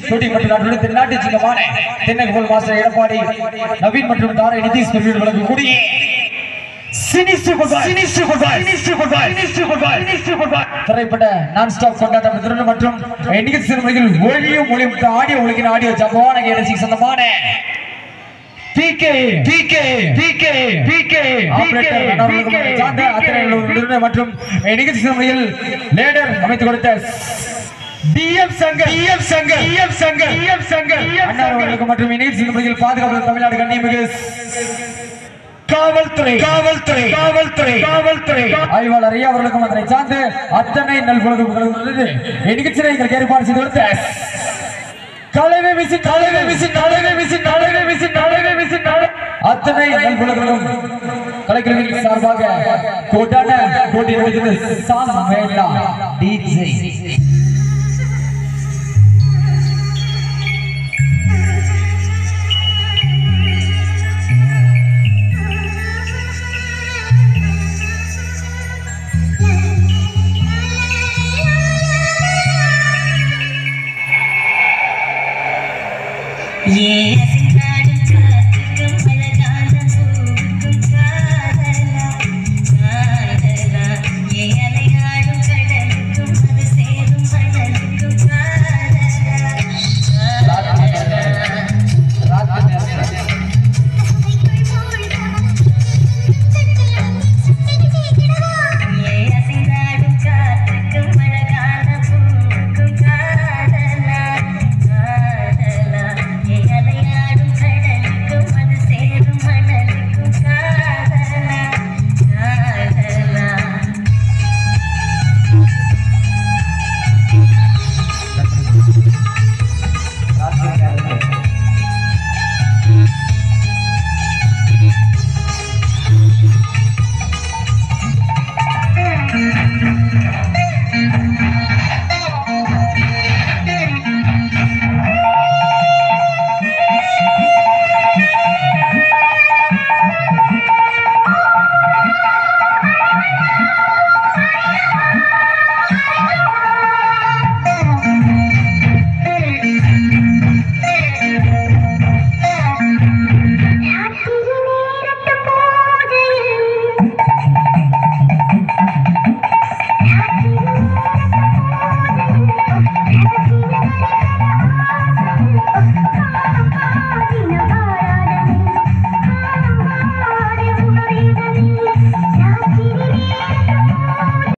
Shooting மற்றும் தென்னாட்டு சிங்கமான தென்னகோல் master Edappadi Naveen மற்றும் தாரை நிதிஷ் பெருமையோடு வழங்கக்கூடிய திரைப்பட நான் ஸ்டாப் கொண்டாட்டம் மற்றும் நிகழ்ச்சி ஒளியும் ஒளியும் ஆடியோ ஒழுங்கின ஆடியோ ஜப்பான கேரசி சொந்தமான மற்றும் நிகழ்ச்சி லேடர் அமைத்துக் கொடுத்த மற்றும் நிகழ்ச்சி பாதுகாப்பு தமிழ்நாடு கண்ணியமிகு காவல்துறை ஆய்வாளர் ஐயா அவர்களுக்கும் அதனை சார்ந்து அத்தனை நல்வழங்குகளும் நிகழ்ச்சியை எங்களுக்கு ஏற்பாடு செய்து கொடுத்த அத்தனை நல்வழங்குகளும் கலைஞர்களின் சார்பாக கோட்டான போட்டி நடக்கிறது சாங் மேலா டிஜே Yes.